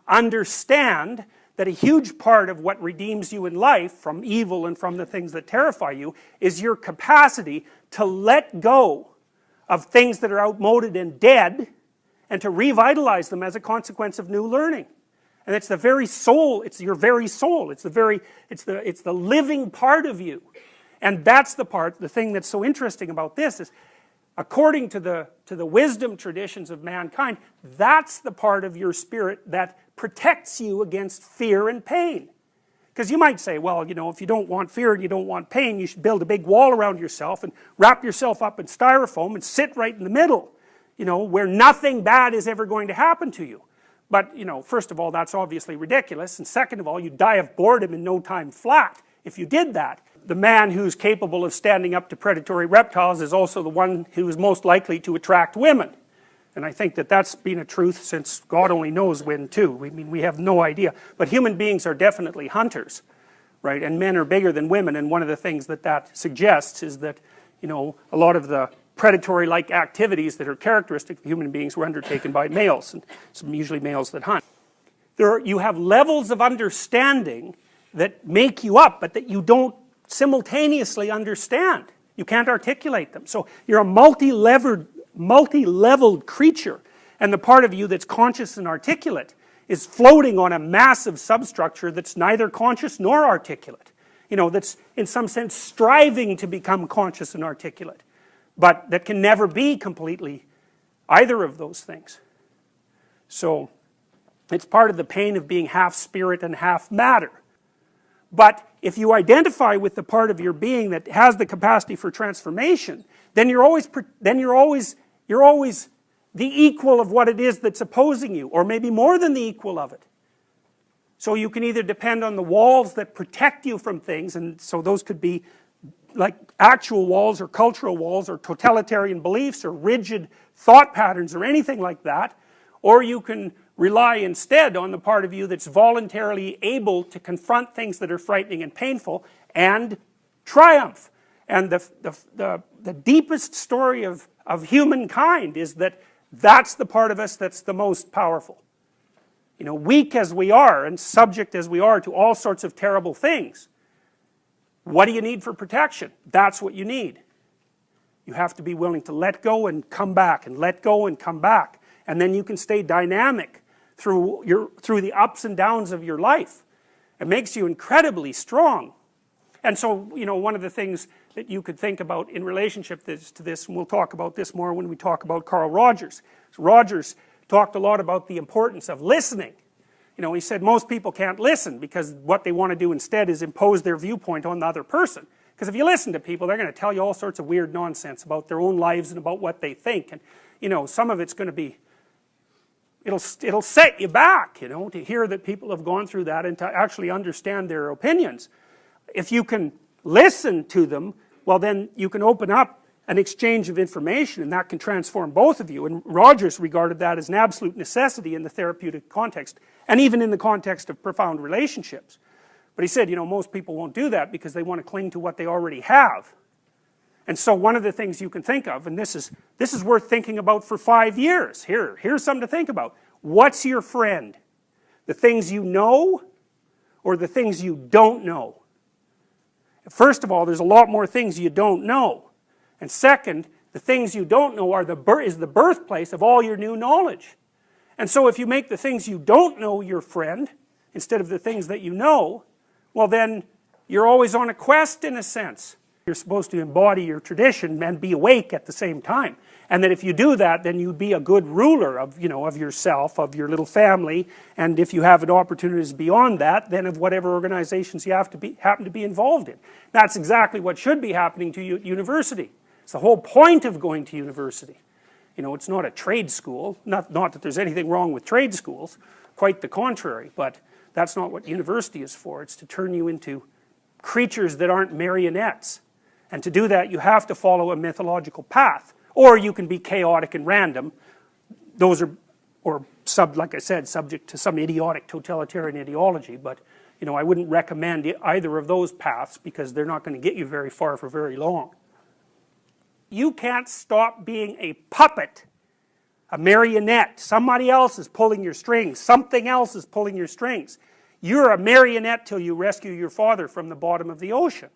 understand that a huge part of what redeems you in life from evil and from the things that terrify you is your capacity to let go of things that are outmoded and dead and to revitalize them as a consequence of new learning. And it's the very soul, it's your very soul, it's the living part of you. And that's the thing that's so interesting about this is, according to the wisdom traditions of mankind, that's the part of your spirit that protects you against fear and pain. Because you might say, well, you know, if you don't want fear and you don't want pain, you should build a big wall around yourself and wrap yourself up in styrofoam and sit right in the middle, you know, where nothing bad is ever going to happen to you. But, you know, first of all, that's obviously ridiculous, and second of all, you'd die of boredom in no time flat if you did that. The man who's capable of standing up to predatory reptiles is also the one who is most likely to attract women. And I think that that's been a truth since God only knows when too. I mean, we have no idea. But human beings are definitely hunters, right? And men are bigger than women, and one of the things that that suggests is that, you know, a lot of the predatory-like activities that are characteristic of human beings were undertaken by males, and some usually males that hunt. You have levels of understanding that make you up, but that you don't simultaneously understand. You can't articulate them. So you're a multi-leveled creature, and the part of you that's conscious and articulate is floating on a massive substructure that's neither conscious nor articulate. You know, that's in some sense striving to become conscious and articulate, but that can never be completely either of those things. So it's part of the pain of being half spirit and half matter. But if you identify with the part of your being that has the capacity for transformation, then you're always the equal of what it is that's opposing you, or maybe more than the equal of it. So you can either depend on the walls that protect you from things, and so those could be like actual walls or cultural walls or totalitarian beliefs or rigid thought patterns or anything like that, or you can rely instead on the part of you that's voluntarily able to confront things that are frightening and painful and triumph. And the deepest story of humankind is that that's the part of us that's the most powerful. You know, weak as we are and subject as we are to all sorts of terrible things, what do you need for protection? That's what you need. You have to be willing to let go and come back, and let go and come back. And then you can stay dynamic through the ups and downs of your life. It makes you incredibly strong. And so, you know, one of the things that you could think about in relationship to this, and we'll talk about this more when we talk about Carl Rogers. So Rogers talked a lot about the importance of listening. You know, he said most people can't listen because what they want to do instead is impose their viewpoint on the other person. Because if you listen to people, they're going to tell you all sorts of weird nonsense about their own lives and about what they think. And, you know, some of it's going to be, it'll set you back, you know, to hear that people have gone through that and to actually understand their opinions. If you can listen to them, well then you can open up an exchange of information, and that can transform both of you. And Rogers regarded that as an absolute necessity in the therapeutic context, and even in the context of profound relationships. But he said, you know, most people won't do that because they want to cling to what they already have. And so one of the things you can think of, and this is worth thinking about for 5 years. Here's something to think about. What's your friend? The things you know or the things you don't know? First of all, there's a lot more things you don't know. And second, the things you don't know is the birthplace of all your new knowledge. And so if you make the things you don't know your friend, instead of the things that you know, well then, you're always on a quest in a sense. You're supposed to embody your tradition and be awake at the same time. And that if you do that, then you'd be a good ruler of, you know, of yourself, of your little family, and if you have opportunities beyond that, then of whatever organizations you happen to be involved in. That's exactly what should be happening to you at university. It's the whole point of going to university. You know, it's not a trade school, not that there's anything wrong with trade schools, quite the contrary, but that's not what university is for. It's to turn you into creatures that aren't marionettes. And to do that, you have to follow a mythological path. Or you can be chaotic and random. Those are, like I said, subject to some idiotic totalitarian ideology, but, you know, I wouldn't recommend either of those paths because they're not going to get you very far for very long. You can't stop being a puppet a marionette. Somebody else is pulling your strings. Something else is pulling your strings. You're a marionette till you rescue your father from the bottom of the ocean.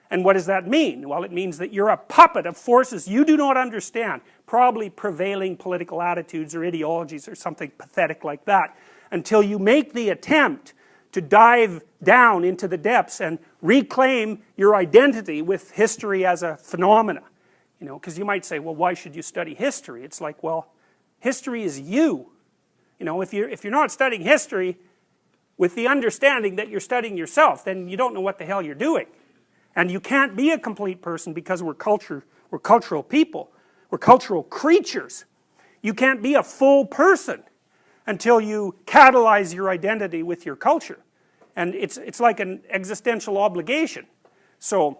And what does that mean? Well, it means that you're a puppet of forces you do not understand, probably prevailing political attitudes or ideologies or something pathetic like that, until you make the attempt to dive down into the depths and reclaim your identity with history as a phenomena. You know, because you might say, well, why should you study history? It's like, well, history is you. You know, if you're not studying history with the understanding that you're studying yourself, then you don't know what the hell you're doing. And you can't be a complete person because we're cultural people. We're cultural creatures. You can't be a full person until you catalyze your identity with your culture. And it's like an existential obligation. So,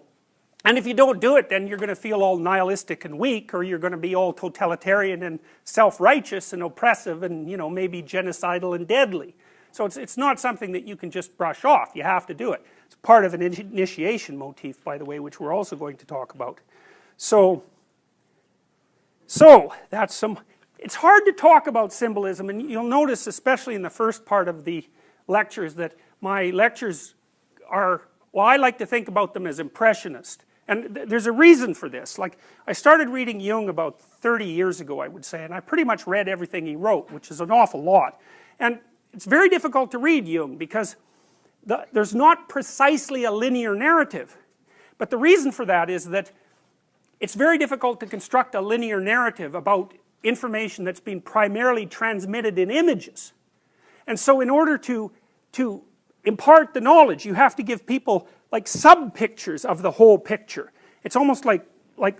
and if you don't do it, then you're going to feel all nihilistic and weak, or you're going to be all totalitarian and self-righteous and oppressive and, you know, maybe genocidal and deadly. So it's not something that you can just brush off. You have to do it. It's part of an initiation motif, by the way, which we're also going to talk about. So that's some... It's hard to talk about symbolism, and you'll notice, especially in the first part of the lectures, that my lectures are, well, I like to think about them as impressionist. And there's a reason for this. Like, I started reading Jung about 30 years ago, I would say, and I pretty much read everything he wrote, which is an awful lot. And it's very difficult to read Jung because there's not precisely a linear narrative. But the reason for that is that it's very difficult to construct a linear narrative about information that's been primarily transmitted in images. And so in order to impart the knowledge, you have to give people like sub-pictures of the whole picture. It's almost like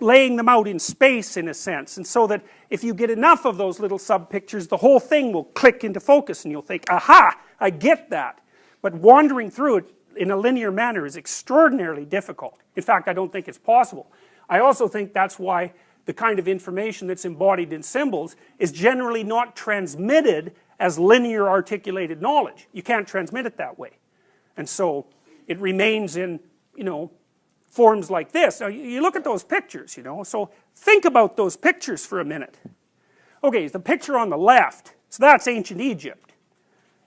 laying them out in space, in a sense, and so that if you get enough of those little sub-pictures, the whole thing will click into focus and you'll think, aha, I get that. But wandering through it in a linear manner is extraordinarily difficult. In fact, I don't think it's possible. I also think that's why the kind of information that's embodied in symbols is generally not transmitted as linear articulated knowledge. You can't transmit it that way. And so it remains in, you know, forms like this. Now you look at those pictures, you know, so think about those pictures for a minute. Okay, the picture on the left, so that's ancient Egypt.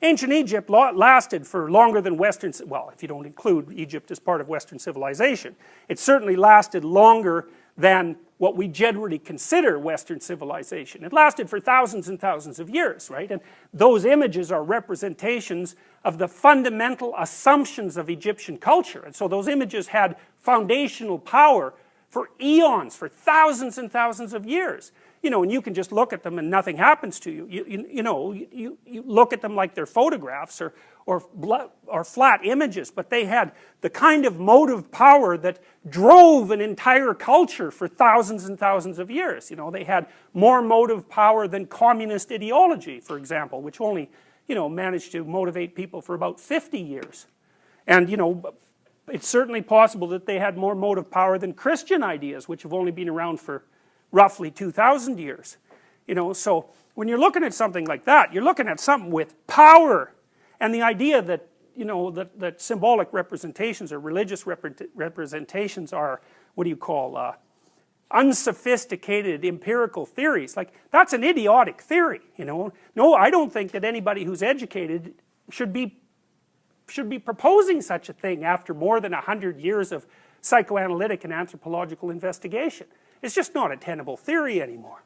Ancient Egypt lasted for longer than Western, well, if you don't include Egypt as part of Western civilization. It certainly lasted longer than what we generally consider Western civilization. It lasted for thousands and thousands of years, right? And those images are representations of the fundamental assumptions of Egyptian culture. And so those images had foundational power for eons, for thousands and thousands of years. You know, and you can just look at them and nothing happens to you. You look at them like they're photographs or flat images, but they had the kind of motive power that drove an entire culture for thousands and thousands of years. You know, they had more motive power than communist ideology, for example, which only, you know, managed to motivate people for about 50 years. And, you know, it's certainly possible that they had more motive power than Christian ideas, which have only been around for roughly 2,000 years. You know, so when you're looking at something like that, you're looking at something with power. And the idea that, you know, that symbolic representations or religious representations are, what do you call, unsophisticated empirical theories, like, that's an idiotic theory, you know. No, I don't think that anybody who's educated should be proposing such a thing after more than 100 years of psychoanalytic and anthropological investigation. It's just not a tenable theory anymore.